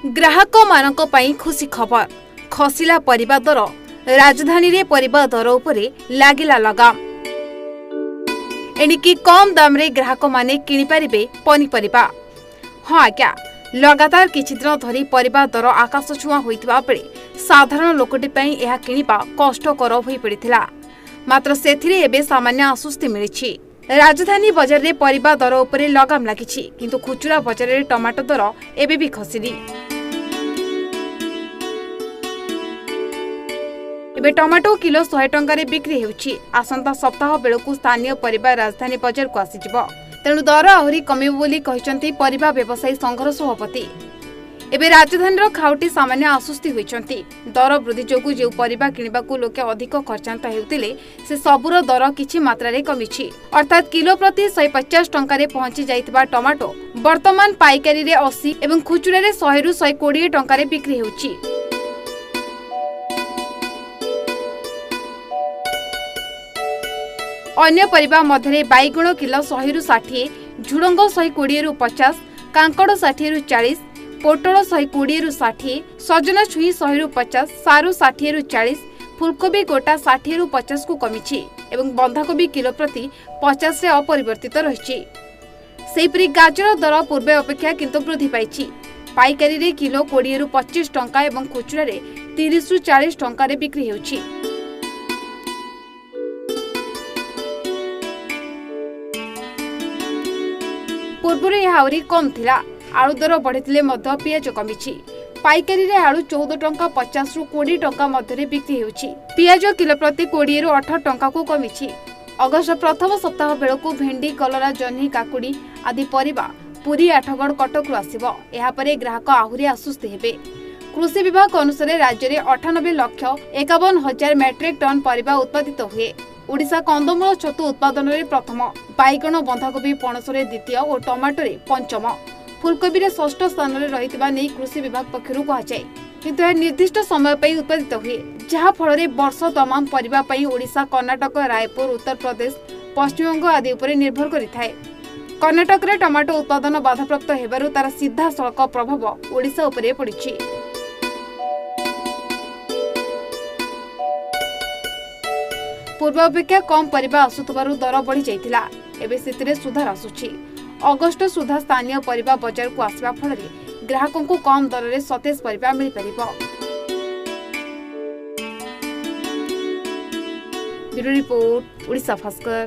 ग्राहक मानक पई खुशी खबर खसिला परिबा दर राजधानी रे परिबा दर उपरे लागिला लगाम एणिकी कम दाम रे ग्राहक माने किनि परिबे पनीपरिबा। हाँ आज्ञा लगातार किछि दिन धरी परिबा दर आकाश छुआ होइतबा बेले साधारण लोकटी पई एहा किनिबा कष्टकर होई पड़िथिला। मात्र सेथिरे एबे सामान्य आश्वस्ति मिलिछि। राजधानी बजार रे परिबा दर उपरे लगाम लागिछि, किंतु खुचुरा बजार रे टमाटो दर एबे भी खसिनी। एबे टमाटो किलो 100 टंका रे बिक्री हेउछि। आसंता सप्ताह बेलकु स्थानीय परिबा राजधानी बजार को आसीजिबो, तेणु दर आहुरी कमिबो बोली कहिसंती परिबा व्यवसायी संघर सभापति। एबे राजधानी खाउटी सामान्य आश्वस्ति होइछंती। दर वृद्धि जोगु जे परिबा किनिबाकु लोके अधिक खर्चांत हेउतिले से सबुर दर किछि मात्रा रे कमिछि। अर्थात किलो प्रति 150 टंका रे पहुंची जाइतबा टमाटो वर्तमान पाइकारी रे 80 एवं खुचुरा रे 100 रु 120 टंका रे बिक्री हेउछि। अन्य परिबा मध्यरे बाइगण किलो 100 रु 60, झुडंग 120 रु 50, कांकड़ 60 रु 40, पोटल 120 रु 60, सजना छुई 100 रु 50, सारू 60 रु 40, फुलकोबी गोटा 60 रु 50 को कमिछि एवं बंधाकोबी किलो प्रति 50 रे अपरिवर्तित रहिछि। सेहिपरि गाजर दर पूर्व अपेक्षा किंतु वृद्धि पाइछि। पाइकारी रे किलो 20 रु 25 टंका एवं खुचुरा रे 30 रु 40 टंका रे बिक्री हेउछि। पूर्व आहुरी कम थिला। आलू दर बढ़िथिले मध्य पियाज कमिछि। पाइकारी रे आलू 14 टंका 50 रु 20 टंका मध्य बिक्री हेउछि। पियाज किलो प्रति 20 रु 18 टंका को कमिछि। अगस्त प्रथम सप्ताह बेलकु भेंडी, कलरा, जन्ही, काकुडी आदि परिबा पुरी, आठगड़, कटक रु आसीबो। एहा परे ग्राहक आहुरी आश्वस्त हेबे। कृषि विभाग अनुसार राज्य में 98 लाख 51 हजार मेट्रिक टन परिबा उत्पादित हुए। ओडिशा कंदमूल छतु उत्पादन रे प्रथम, बाइगण, बंधाकोबी, पणस रे द्वितीय और टमाटो रे पंचम, फुलकोबी रे षष्ठ स्थान रे रहितबा नै कृषि विभाग पक्षरु कहाଯାଏ। किंतु यह निर्दिष्ट समय पई उत्पादित हुए, जहा फल रे वर्ष तमाम परिबा पई ओडिशा, कर्नाटक, रायपुर, उत्तर प्रदेश, पश्चिम बंग आदि उपरे निर्भर करिथाय। कर्नाटक रे टमाटो उत्पादन बाधाप्राप्त हेबारु तार सीधा सड़क प्रभाव ओडिशा उपरे पड़िछि। पूर्व अपेक्षा कम परिबा आसुथबारु दर बढ़ी जाइतिला। एबे सेतिरे सुधार आसुछि। अगस्त सुधा स्थानीय परिबा बजार को आसीबा फल रे ग्राहकों को कम दर रे सतेज परिबा मिल परिबो। Bureau report, Odisha Bhaskar.